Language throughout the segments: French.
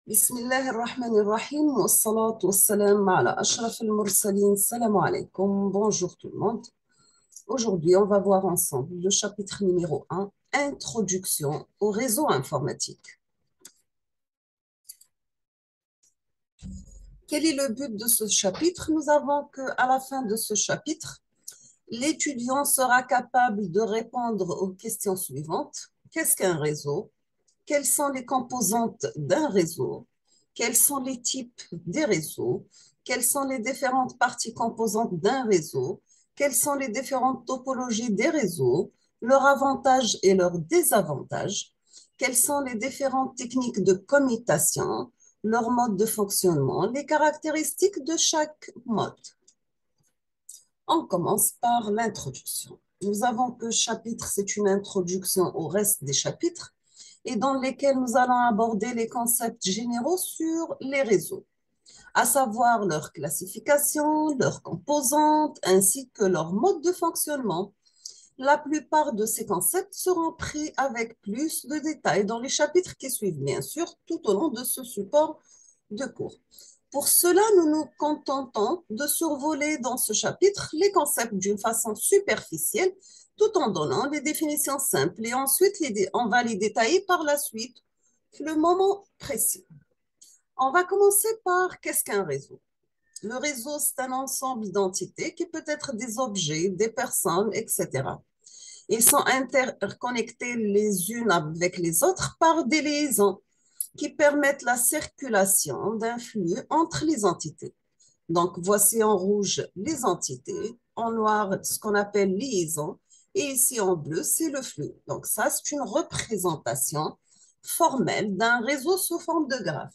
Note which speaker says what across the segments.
Speaker 1: بسم الله الرحمن الرحيم والصلاة والسلام على أشرف المرسلين. Salam alaikum. Bonjour tout le monde. Aujourd'hui, on va voir ensemble le chapitre numéro 1, Introduction au réseau informatique. Quel est le but de ce chapitre? Nous avons qu'à la fin de ce chapitre, l'étudiant sera capable de répondre aux questions suivantes. Qu'est-ce qu'un réseau? Quelles sont les composantes d'un réseau? Quels sont les types des réseaux? Quelles sont les différentes parties composantes d'un réseau? Quelles sont les différentes topologies des réseaux? Leurs avantages et leurs désavantages? Quelles sont les différentes techniques de commutation? Leur mode de fonctionnement? Les caractéristiques de chaque mode? On commence par l'introduction. Nous avons que chapitre, c'est une introduction au reste des chapitres et dans lesquels nous allons aborder les concepts généraux sur les réseaux, à savoir leur classification, leurs composantes, ainsi que leur mode de fonctionnement. La plupart de ces concepts seront pris avec plus de détails dans les chapitres qui suivent, bien sûr, tout au long de ce support de cours. Pour cela, nous nous contentons de survoler dans ce chapitre les concepts d'une façon superficielle, tout en donnant les définitions simples et ensuite on va les détailler par la suite, le moment précis. On va commencer par qu'est-ce qu'un réseau? Le réseau, c'est un ensemble d'entités qui peut être des objets, des personnes, etc. Ils sont interconnectés les unes avec les autres par des liaisons qui permettent la circulation d'un flux entre les entités. Donc, voici en rouge les entités, en noir ce qu'on appelle liaison, et ici en bleu, c'est le flux. Donc, ça, c'est une représentation formelle d'un réseau sous forme de graphe.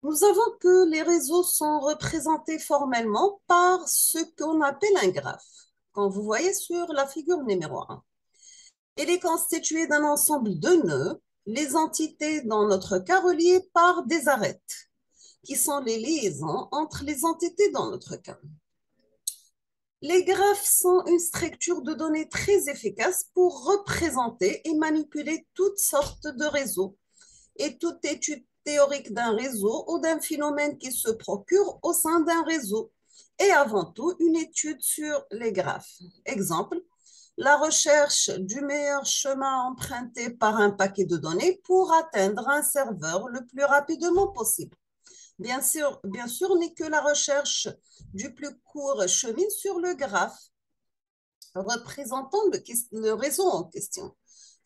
Speaker 1: Nous avons que les réseaux sont représentés formellement par ce qu'on appelle un graphe, comme vous voyez sur la figure numéro 1. Il est constitué d'un ensemble de nœuds, les entités dans notre cas reliées par des arêtes, qui sont les liaisons entre les entités dans notre cas. Les graphes sont une structure de données très efficace pour représenter et manipuler toutes sortes de réseaux et toute étude théorique d'un réseau ou d'un phénomène qui se procure au sein d'un réseau et avant tout une étude sur les graphes. Exemple, la recherche du meilleur chemin emprunté par un paquet de données pour atteindre un serveur le plus rapidement possible. Bien sûr, n'est que la recherche du plus court chemin sur le graphe représentant le réseau en question.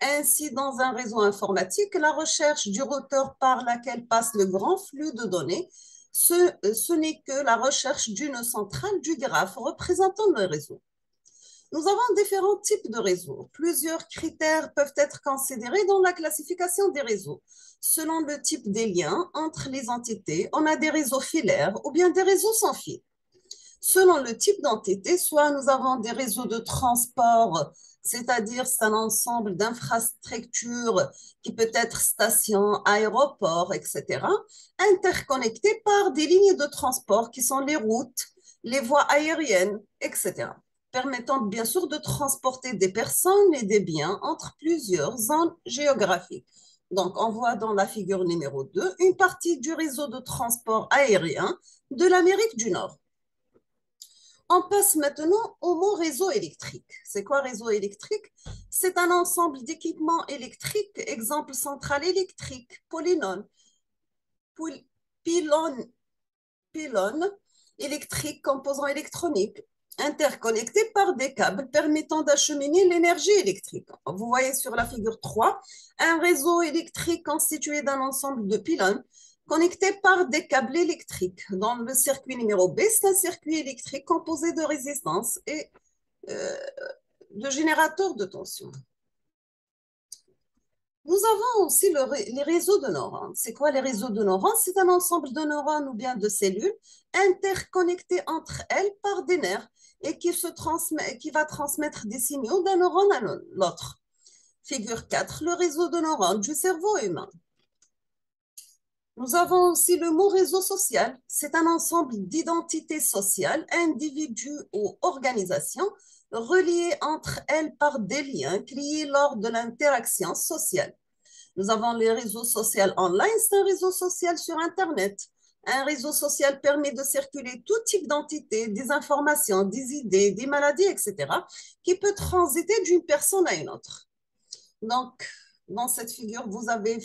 Speaker 1: Ainsi, dans un réseau informatique, la recherche du routeur par laquelle passe le grand flux de données, ce n'est que la recherche d'une centrale du graphe représentant le réseau. Nous avons différents types de réseaux. Plusieurs critères peuvent être considérés dans la classification des réseaux. Selon le type des liens entre les entités, on a des réseaux filaires ou bien des réseaux sans fil. Selon le type d'entité, soit nous avons des réseaux de transport, c'est-à-dire c'est un ensemble d'infrastructures qui peut être station, aéroport, etc., interconnectés par des lignes de transport qui sont les routes, les voies aériennes, etc., permettant bien sûr de transporter des personnes et des biens entre plusieurs zones géographiques. Donc, on voit dans la figure numéro 2 une partie du réseau de transport aérien de l'Amérique du Nord. On passe maintenant au mot réseau électrique. C'est quoi réseau électrique? C'est un ensemble d'équipements électriques, exemple centrale électrique, pylône électrique, composants électroniques, interconnectés par des câbles permettant d'acheminer l'énergie électrique. Vous voyez sur la figure 3, un réseau électrique constitué d'un ensemble de pylônes connectés par des câbles électriques. Dans le circuit numéro B, c'est un circuit électrique composé de résistance et de générateurs de tension. Nous avons aussi les réseaux de neurones. C'est quoi les réseaux de neurones? C'est un ensemble de neurones ou bien de cellules interconnectées entre elles par des nerfs et qui va transmettre des signaux d'un neurone à l'autre. Figure 4, le réseau de neurones du cerveau humain. Nous avons aussi le mot réseau social. C'est un ensemble d'identités sociales, individus ou organisations reliées entre elles par des liens créés lors de l'interaction sociale. Nous avons les réseaux sociaux online, c'est un réseau social sur Internet. Un réseau social permet de circuler tout type d'entités, des informations, des idées, des maladies, etc., qui peut transiter d'une personne à une autre. Donc, dans cette figure, vous avez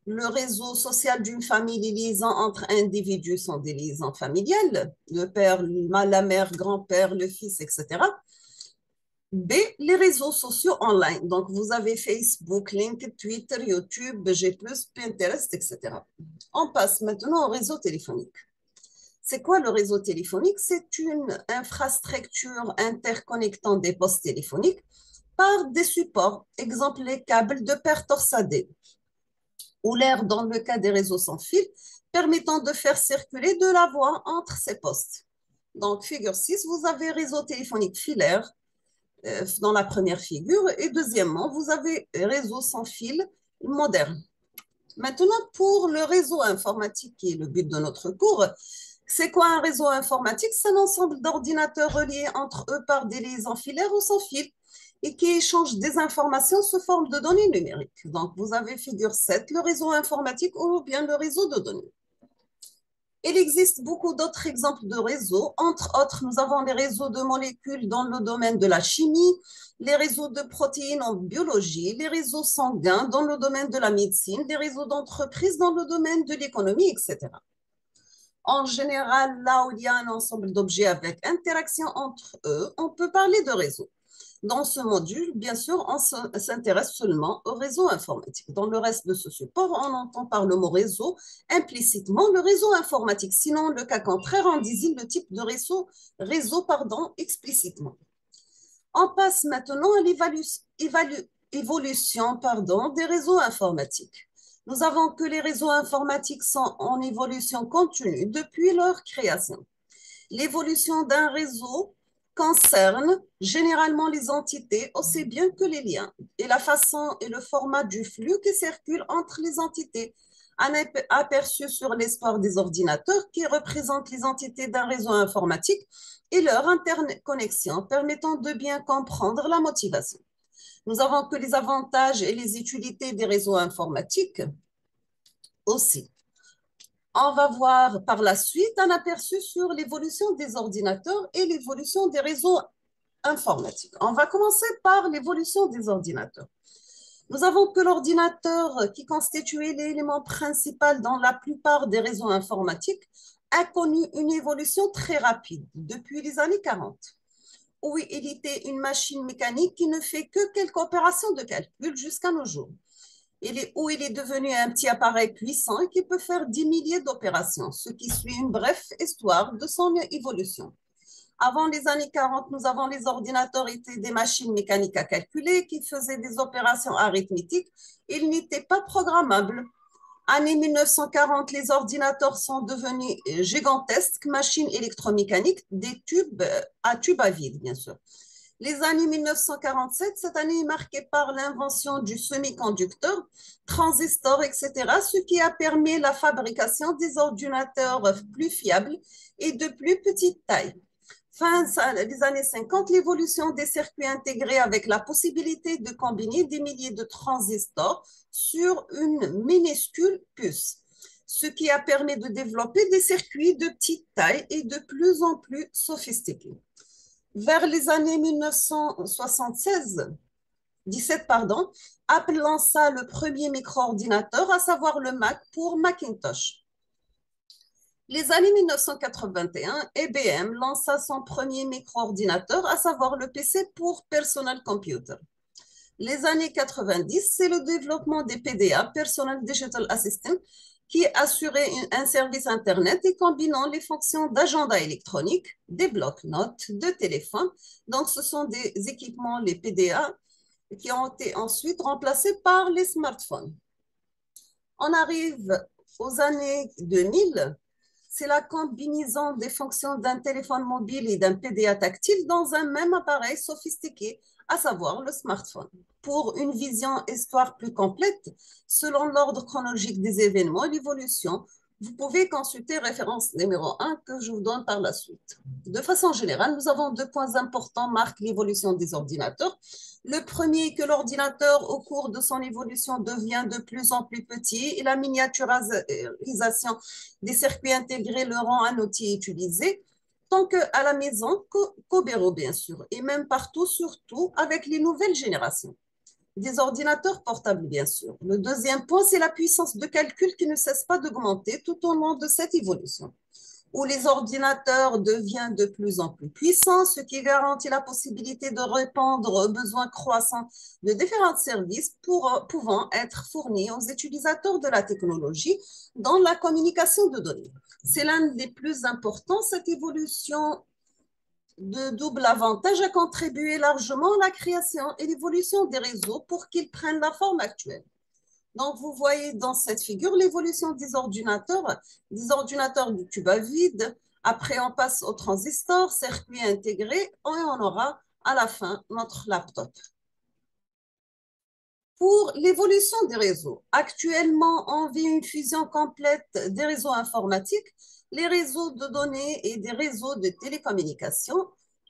Speaker 1: le réseau social d'une famille, les liaisons entre individus sont des liaisons familiales, le père, la mère, grand-père, le fils, etc. B, les réseaux sociaux online. Donc, vous avez Facebook, LinkedIn, Twitter, YouTube, G+, Pinterest, etc. On passe maintenant au réseau téléphonique. C'est quoi le réseau téléphonique? C'est une infrastructure interconnectant des postes téléphoniques par des supports, exemple les câbles de paire torsadés, ou l'air dans le cas des réseaux sans fil, permettant de faire circuler de la voix entre ces postes. Donc, figure 6, vous avez réseau téléphonique filaire dans la première figure, et deuxièmement, vous avez réseau sans fil moderne. Maintenant, pour le réseau informatique, qui est le but de notre cours, c'est quoi un réseau informatique? C'est un ensemble d'ordinateurs reliés entre eux par des liaisons filaires ou sans fil et qui échangent des informations sous forme de données numériques. Donc, vous avez figure 7, le réseau informatique ou bien le réseau de données. Il existe beaucoup d'autres exemples de réseaux. Entre autres, nous avons les réseaux de molécules dans le domaine de la chimie, les réseaux de protéines en biologie, les réseaux sanguins dans le domaine de la médecine, les réseaux d'entreprises dans le domaine de l'économie, etc. En général, là où il y a un ensemble d'objets avec interaction entre eux, on peut parler de réseau. Dans ce module, bien sûr, on s'intéresse seulement au réseau informatique. Dans le reste de ce support, on entend par le mot réseau implicitement le réseau informatique. Sinon, le cas contraire, on désigne le type de réseau, explicitement. On passe maintenant à l'évolution des réseaux informatiques. Nous avons que les réseaux informatiques sont en évolution continue depuis leur création. L'évolution d'un réseau concerne généralement les entités aussi bien que les liens et la façon et le format du flux qui circule entre les entités. Un aperçu sur l'histoire des ordinateurs qui représentent les entités d'un réseau informatique et leur interconnexion permettant de bien comprendre la motivation. Nous avons que les avantages et les utilités des réseaux informatiques aussi. On va voir par la suite un aperçu sur l'évolution des ordinateurs et l'évolution des réseaux informatiques. On va commencer par l'évolution des ordinateurs. Nous avons que l'ordinateur qui constituait l'élément principal dans la plupart des réseaux informatiques a connu une évolution très rapide depuis les années 40, où il était une machine mécanique qui ne fait que quelques opérations de calcul jusqu'à nos jours. Où il est devenu un petit appareil puissant qui peut faire des milliers d'opérations, ce qui suit une brève histoire de son évolution. Avant les années 40, nous avons les ordinateurs étaient des machines mécaniques à calculer qui faisaient des opérations arithmétiques. Ils n'étaient pas programmables. Année 1940, les ordinateurs sont devenus gigantesques machines électromécaniques, des tubes à vide, bien sûr. Les années 1947, cette année est marquée par l'invention du semi-conducteur, transistors, etc., ce qui a permis la fabrication des ordinateurs plus fiables et de plus petite taille. Fin des années 50, l'évolution des circuits intégrés avec la possibilité de combiner des milliers de transistors sur une minuscule puce, ce qui a permis de développer des circuits de petite taille et de plus en plus sophistiqués. Vers les années 17, Apple lança le premier micro-ordinateur, à savoir le Mac pour Macintosh. Les années 1981, IBM lança son premier micro-ordinateur, à savoir le PC pour Personal Computer. Les années 90, c'est le développement des PDA, Personal Digital Assistant, qui assurait un service Internet et combinant les fonctions d'agenda électronique, des blocs-notes, de téléphone. Donc, ce sont des équipements, les PDA, qui ont été ensuite remplacés par les smartphones. On arrive aux années 2000. C'est la combinaison des fonctions d'un téléphone mobile et d'un PDA tactile dans un même appareil sophistiqué, à savoir le smartphone. Pour une vision histoire plus complète, selon l'ordre chronologique des événements, l'évolution, Vous pouvez consulter référence numéro 1 que je vous donne par la suite. De façon générale, nous avons deux points importants marquent l'évolution des ordinateurs. Le premier est que l'ordinateur, au cours de son évolution, devient de plus en plus petit et la miniaturisation des circuits intégrés le rend un outil utilisé, tant qu'à la maison qu'au bureau, bien sûr, et même partout, surtout avec les nouvelles générations des ordinateurs portables, bien sûr. Le deuxième point, c'est la puissance de calcul qui ne cesse pas d'augmenter tout au long de cette évolution, où les ordinateurs deviennent de plus en plus puissants, ce qui garantit la possibilité de répondre aux besoins croissants de différents services pouvant être fournis aux utilisateurs de la technologie dans la communication de données. C'est l'un des plus importants, cette évolution de double avantage a contribué largement à la création et l'évolution des réseaux pour qu'ils prennent la forme actuelle. Donc, vous voyez dans cette figure l'évolution des ordinateurs du tube à vide. Après, on passe aux transistors, circuits intégrés, et on aura à la fin notre laptop. Pour l'évolution des réseaux, actuellement, on vit une fusion complète des réseaux informatiques, les réseaux de données et des réseaux de télécommunications.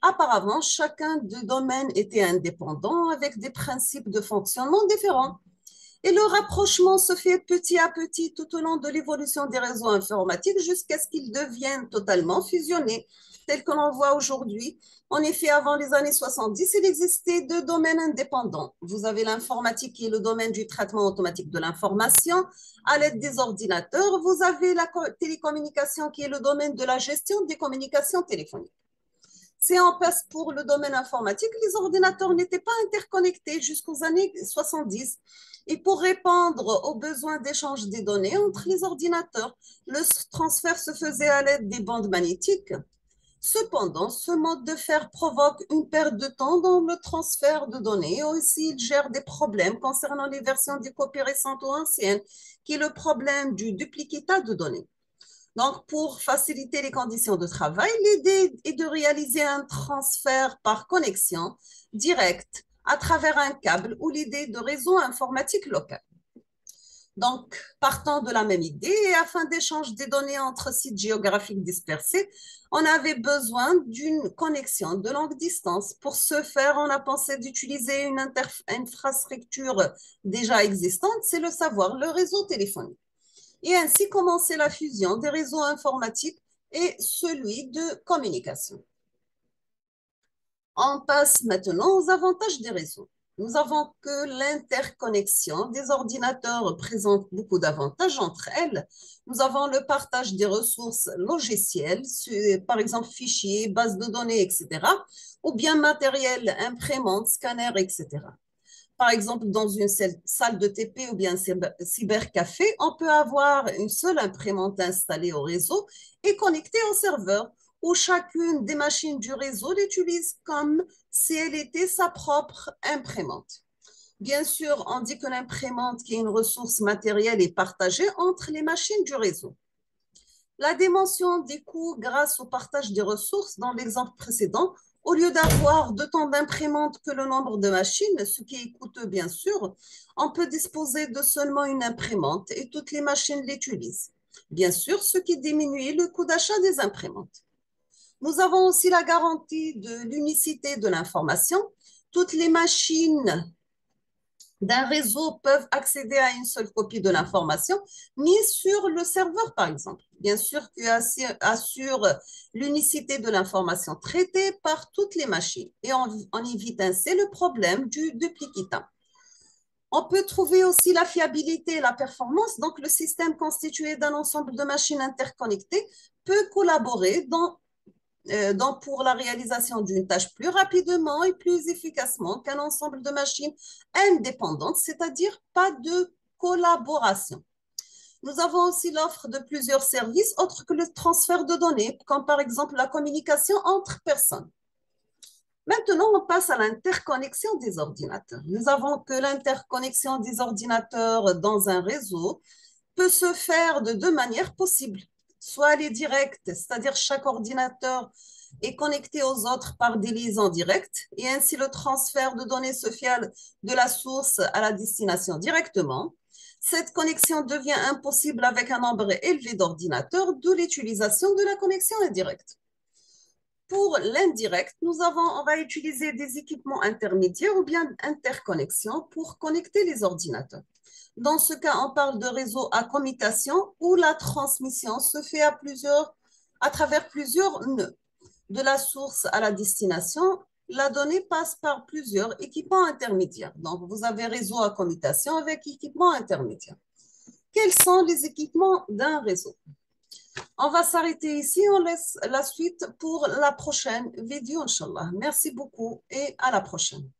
Speaker 1: Auparavant, chacun des domaines était indépendant avec des principes de fonctionnement différents. Et le rapprochement se fait petit à petit tout au long de l'évolution des réseaux informatiques jusqu'à ce qu'ils deviennent totalement fusionnés, tels que l'on voit aujourd'hui. En effet, avant les années 70, il existait deux domaines indépendants. Vous avez l'informatique qui est le domaine du traitement automatique de l'information à l'aide des ordinateurs. Vous avez la télécommunication qui est le domaine de la gestion des communications téléphoniques. Si on passe pour le domaine informatique, les ordinateurs n'étaient pas interconnectés jusqu'aux années 70. Et pour répondre aux besoins d'échange des données entre les ordinateurs, le transfert se faisait à l'aide des bandes magnétiques. Cependant, ce mode de faire provoque une perte de temps dans le transfert de données et aussi il gère des problèmes concernant les versions des copies récentes ou anciennes, qui est le problème du duplicatat de données. Donc, pour faciliter les conditions de travail, l'idée est de réaliser un transfert par connexion directe à travers un câble ou l'idée de réseau informatique local. Donc, partant de la même idée, et afin d'échanger des données entre sites géographiques dispersés, on avait besoin d'une connexion de longue distance. Pour ce faire, on a pensé d'utiliser une infrastructure déjà existante, c'est le savoir, le réseau téléphonique. Et ainsi commencer la fusion des réseaux informatiques et celui de communication. On passe maintenant aux avantages des réseaux. Nous avons que l'interconnexion des ordinateurs présente beaucoup d'avantages entre elles. Nous avons le partage des ressources logicielles, par exemple fichiers, bases de données, etc., ou bien matériel, imprimantes, scanners, etc. Par exemple, dans une salle de TP ou bien cybercafé, on peut avoir une seule imprimante installée au réseau et connectée au serveur, où chacune des machines du réseau l'utilise comme si elle était sa propre imprimante. Bien sûr, on dit que l'imprimante, qui est une ressource matérielle, est partagée entre les machines du réseau. La dimension des coûts grâce au partage des ressources dans l'exemple précédent, au lieu d'avoir d'autant d'imprimantes que le nombre de machines, ce qui est coûteux bien sûr, on peut disposer de seulement une imprimante et toutes les machines l'utilisent. Bien sûr, ce qui diminue le coût d'achat des imprimantes. Nous avons aussi la garantie de l'unicité de l'information. Toutes les machines d'un réseau peuvent accéder à une seule copie de l'information mise sur le serveur, par exemple. Bien sûr, qui assure l'unicité de l'information traitée par toutes les machines. Et on évite ainsi le problème du duplicatat. On peut trouver aussi la fiabilité et la performance. Donc, le système constitué d'un ensemble de machines interconnectées peut collaborer pour la réalisation d'une tâche plus rapidement et plus efficacement qu'un ensemble de machines indépendantes, c'est-à-dire pas de collaboration. Nous avons aussi l'offre de plusieurs services autres que le transfert de données, comme par exemple la communication entre personnes. Maintenant, on passe à l'interconnexion des ordinateurs. Nous avons que l'interconnexion des ordinateurs dans un réseau peut se faire de deux manières possibles. Soit elle est directe, c'est-à-dire chaque ordinateur est connecté aux autres par des liaisons directes, et ainsi le transfert de données se fait de la source à la destination directement. Cette connexion devient impossible avec un nombre élevé d'ordinateurs, d'où l'utilisation de la connexion indirecte. Pour l'indirect, on va utiliser des équipements intermédiaires ou bien interconnexions pour connecter les ordinateurs. Dans ce cas, on parle de réseau à commutation où la transmission se fait à travers plusieurs nœuds. De la source à la destination, la donnée passe par plusieurs équipements intermédiaires. Donc, vous avez réseau à commutation avec équipement intermédiaire. Quels sont les équipements d'un réseau? On va s'arrêter ici, on laisse la suite pour la prochaine vidéo, Inch'Allah. Merci beaucoup et à la prochaine.